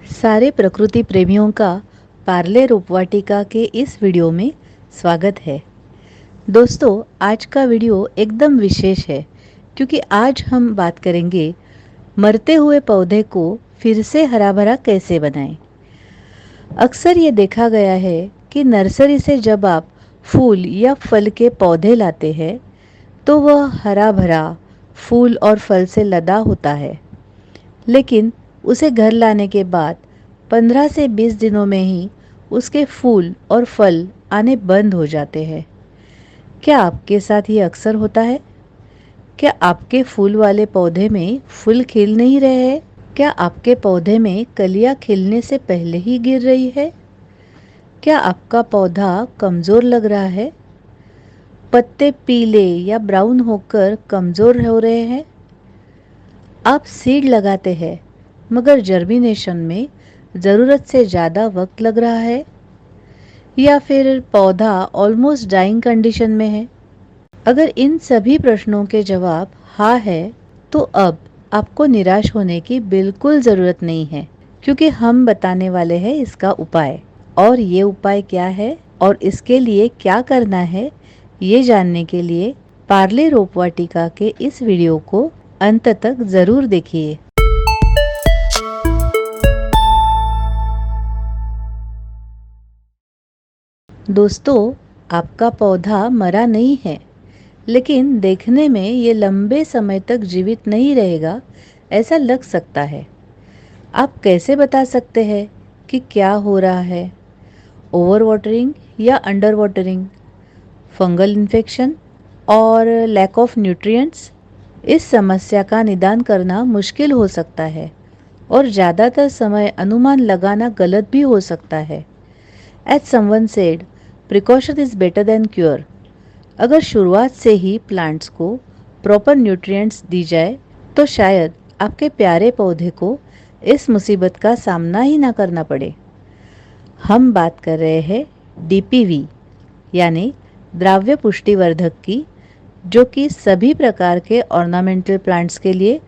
सारे प्रकृति प्रेमियों का पार्ले रोपवाटिका के इस वीडियो में स्वागत है। दोस्तों, आज का वीडियो एकदम विशेष है क्योंकि आज हम बात करेंगे मरते हुए पौधे को फिर से हरा भरा कैसे बनाएं। अक्सर ये देखा गया है कि नर्सरी से जब आप फूल या फल के पौधे लाते हैं तो वह हरा भरा फूल और फल से लदा होता है, लेकिन उसे घर लाने के बाद 15 से 20 दिनों में ही उसके फूल और फल आने बंद हो जाते हैं। क्या आपके साथ ये अक्सर होता है? क्या आपके फूल वाले पौधे में फूल खिल नहीं रहे हैं? क्या आपके पौधे में कलियां खिलने से पहले ही गिर रही है? क्या आपका पौधा कमज़ोर लग रहा है? पत्ते पीले या ब्राउन होकर कमज़ोर हो रहे हैं? आप सीड लगाते हैं मगर जर्मिनेशन में ज़रूरत से ज़्यादा वक्त लग रहा है, या फिर पौधा ऑलमोस्ट डाइंग कंडीशन में है? अगर इन सभी प्रश्नों के जवाब हाँ है तो अब आपको निराश होने की बिल्कुल ज़रूरत नहीं है, क्योंकि हम बताने वाले हैं इसका उपाय। और ये उपाय क्या है और इसके लिए क्या करना है, ये जानने के लिए पार्ले रोपवाटिका के इस वीडियो को अंत तक ज़रूर देखिए। दोस्तों, आपका पौधा मरा नहीं है, लेकिन देखने में ये लंबे समय तक जीवित नहीं रहेगा ऐसा लग सकता है। आप कैसे बता सकते हैं कि क्या हो रहा है? ओवर वाटरिंग या अंडर वाटरिंग, फंगल इन्फेक्शन और लैक ऑफ न्यूट्रिएंट्स? इस समस्या का निदान करना मुश्किल हो सकता है और ज़्यादातर समय अनुमान लगाना गलत भी हो सकता है। As someone said, precaution is better than cure. अगर शुरुआत से ही प्लांट्स को प्रॉपर न्यूट्रिएंट्स दी जाए तो शायद आपके प्यारे पौधे को इस मुसीबत का सामना ही ना करना पड़े। हम बात कर रहे हैं डीपीवी यानी द्रव्य पुष्टिवर्धक की, जो कि सभी प्रकार के ऑर्नामेंटल प्लांट्स के लिए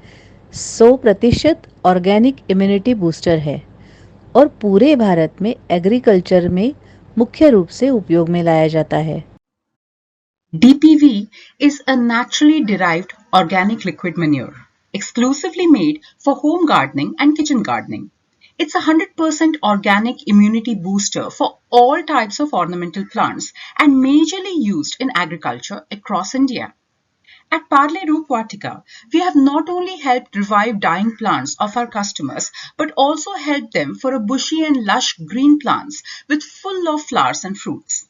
100% ऑर्गेनिक इम्यूनिटी बूस्टर है और पूरे भारत में एग्रीकल्चर में मुख्य रूप से उपयोग में लाया जाता है। DPV is a naturally derived organic liquid manure, exclusively made for home gardening and kitchen gardening. It's a 100% organic immunity booster for all types of ornamental plants and majorly used in agriculture across India. At Parle Roop Vatika, we have not only helped revive dying plants of our customers, but also helped them for a bushy and lush green plants with full of flowers and fruits.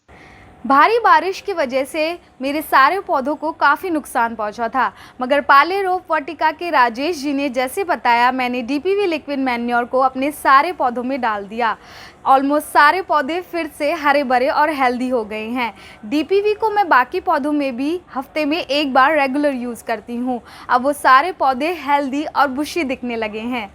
भारी बारिश की वजह से मेरे सारे पौधों को काफ़ी नुकसान पहुंचा था, मगर पार्ले रोप वाटिका के राजेश जी ने जैसे बताया, मैंने डीपीवी लिक्विड मैन्योर को अपने सारे पौधों में डाल दिया। ऑलमोस्ट सारे पौधे फिर से हरे भरे और हेल्दी हो गए हैं। डीपीवी को मैं बाकी पौधों में भी हफ्ते में एक बार रेगुलर यूज़ करती हूँ। अब वो सारे पौधे हेल्दी और बुशी दिखने लगे हैं।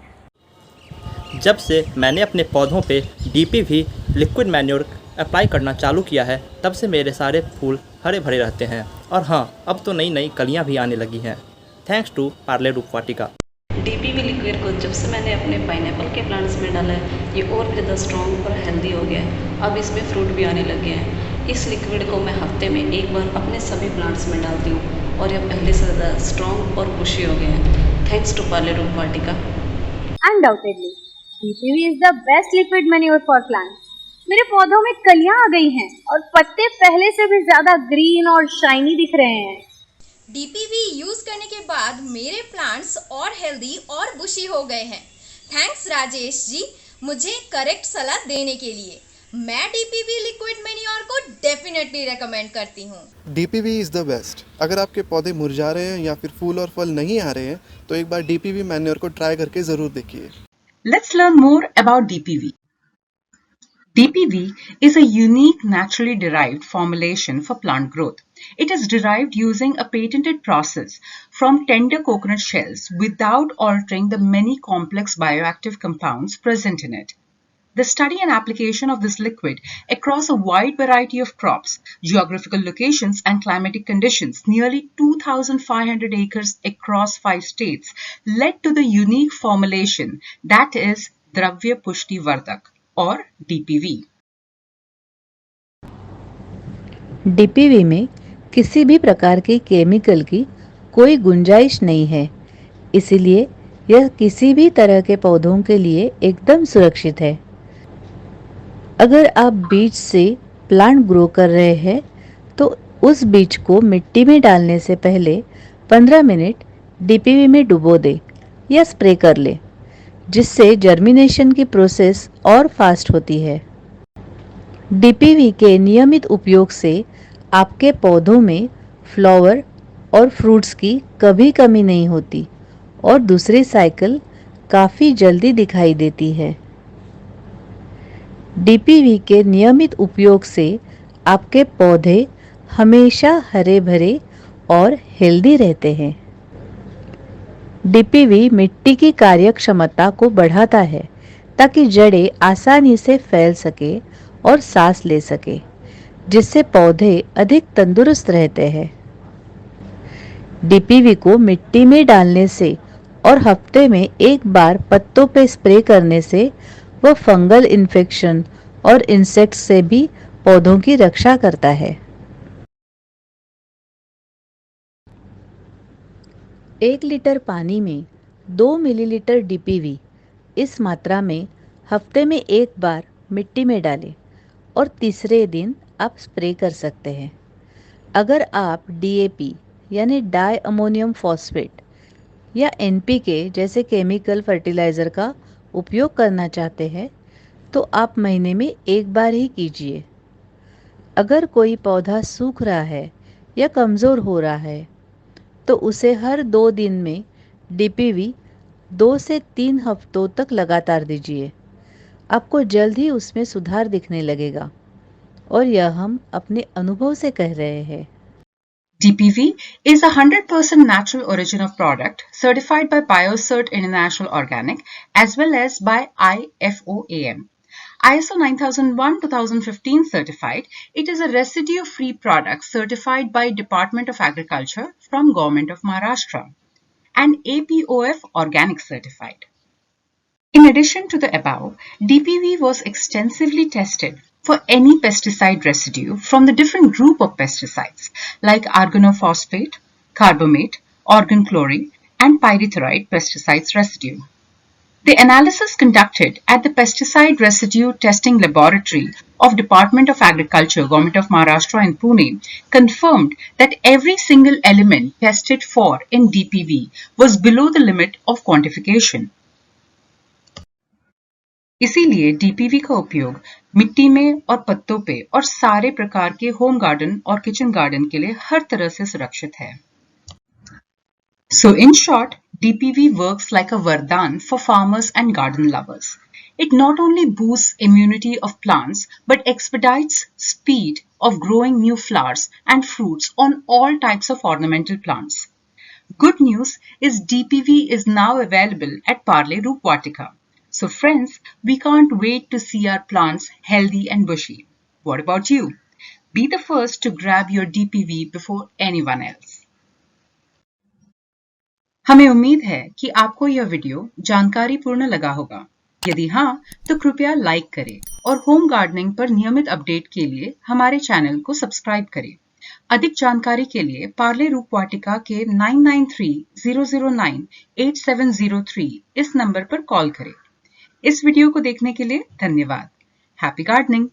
जब से मैंने अपने पौधों पे डीपीवी लिक्विड मैन्योर अप्लाई करना चालू किया है, तब से मेरे सारे फूल हरे भरे रहते हैं और हाँ, अब तो नई नई कलियां भी आने लगी हैं, थैंक्स टू पार्ले रूप वाटिका। डीपीवी लिक्विड को जब से मैंने अपने पाइनएप्पल के प्लांट्स में डाला है, ये और भी ज़्यादा स्ट्रॉन्ग और हेल्दी हो गया है। अब इसमें फ्रूट भी आने लग गए हैं। इस लिक्विड को मैं हफ्ते में एक बार अपने सभी प्लांट्स में डालती हूँ और ये पहले से ज़्यादा स्ट्रॉन्ग और बुशी हो गए हैं, थैंक्स टू पार्ले रूप वाटिका। Undoubtedly, DPV is the best liquid manure for plants. मेरे पौधों में कलियां आ गई हैं और पत्ते पहले से भी ज्यादा ग्रीन और शाइनी दिख रहे हैं। डीपीवी यूज करने के बाद मेरे प्लांट्स और हेल्दी और बुशी हो गए हैं। थैंक्स राजेश जी, मुझे करेक्ट सलाह देने के लिए। मैं डीपीवी लिक्विड मैन्योर को डेफिनेटली रेकमेंड करती हूँ। डीपीवी इज़ द बेस्ट। अगर आपके पौधे मुरझा रहे हैं या फिर फूल और फल नहीं आ रहे हैं तो एक बार डीपीवी मैन्योर को ट्राई करके ज़रूर देखिए। Let's learn more about DPV. DPV is a unique naturally derived formulation for plant growth. It is derived using a patented process from tender coconut shells without altering the many complex bioactive compounds present in it. The study and application of this liquid across a wide variety of crops, geographical locations and climatic conditions, nearly 2,500 acres across 5 states, led to the unique formulation that is द्रव्य पुष्टि वर्धक और डीपीवी। डीपीवी में किसी भी प्रकार के chemical की कोई गुंजाइश नहीं है, इसीलिए यह किसी भी तरह के पौधों के लिए एकदम सुरक्षित है। अगर आप बीज से प्लांट ग्रो कर रहे हैं तो उस बीज को मिट्टी में डालने से पहले 15 मिनट डीपीवी में डुबो दें या स्प्रे कर लें, जिससे जर्मिनेशन की प्रोसेस और फास्ट होती है। डीपीवी के नियमित उपयोग से आपके पौधों में फ्लावर और फ्रूट्स की कभी कमी नहीं होती और दूसरी साइकिल काफ़ी जल्दी दिखाई देती है। डीपीवी के नियमित उपयोग से आपके पौधे हमेशा हरे भरे और हेल्दी रहते हैं। डीपीवी मिट्टी की कार्यक्षमता को बढ़ाता है ताकि जड़ें आसानी से फैल सके और सांस ले सके, जिससे पौधे अधिक तंदुरुस्त रहते हैं। डीपीवी को मिट्टी में डालने से और हफ्ते में एक बार पत्तों पे स्प्रे करने से वह फंगल इन्फेक्शन और इंसेक्ट्स से भी पौधों की रक्षा करता है। 1 लीटर पानी में 2 मिलीलीटर डीपीवी इस मात्रा में हफ्ते में एक बार मिट्टी में डालें और तीसरे दिन आप स्प्रे कर सकते हैं। अगर आप डीएपी यानी डाई अमोनियम फॉस्फेट या एनपीके जैसे केमिकल फर्टिलाइज़र का उपयोग करना चाहते हैं तो आप महीने में एक बार ही कीजिए। अगर कोई पौधा सूख रहा है या कमज़ोर हो रहा है तो उसे हर 2 दिन में डीपीवी 2 से 3 हफ्तों तक लगातार दीजिए। आपको जल्द ही उसमें सुधार दिखने लगेगा और यह हम अपने अनुभव से कह रहे हैं। DPV is a 100% natural origin of product certified by BioCert International Organic as well as by IFOAM. ISO 9001:2015 certified, it is a residue-free product certified by Department of Agriculture from Government of Maharashtra and APOF Organic certified. In addition to the above, DPV was extensively tested for any pesticide residue from the different group of pesticides like organophosphate, carbamate, organochlorine, and pyrethroid pesticides residue. The analysis conducted at the Pesticide Residue Testing Laboratory of Department of Agriculture, Government of Maharashtra in Pune confirmed that every single element tested for in DPV was below the limit of quantification. इसीलिए डीपीवी का उपयोग मिट्टी में और पत्तों पे और सारे प्रकार के होम गार्डन और किचन गार्डन के लिए हर तरह से सुरक्षित है। So in short, DPV works like a vardhan for farmers and garden lovers. It not only boosts immunity of plants but expedites speed of growing new flowers and fruits on all types of ornamental plants. Good news is DPV is now available at Parle Roop Vatika. So friends, we can't wait to see our plants healthy and bushy. What about you? Be the first to grab your DPV before anyone else. हमें उम्मीद है कि आपको यह video जानकारीपूर्ण लगा होगा। यदि हाँ, तो कृपया लाइक करें और होम गार्डनिंग पर नियमित अपडेट के लिए हमारे चैनल को सब्सक्राइब करें। अधिक जानकारी के लिए पार्ले रूप वाटिका के 9930098703 इस नंबर पर कॉल करें। इस वीडियो को देखने के लिए धन्यवाद। Happy gardening.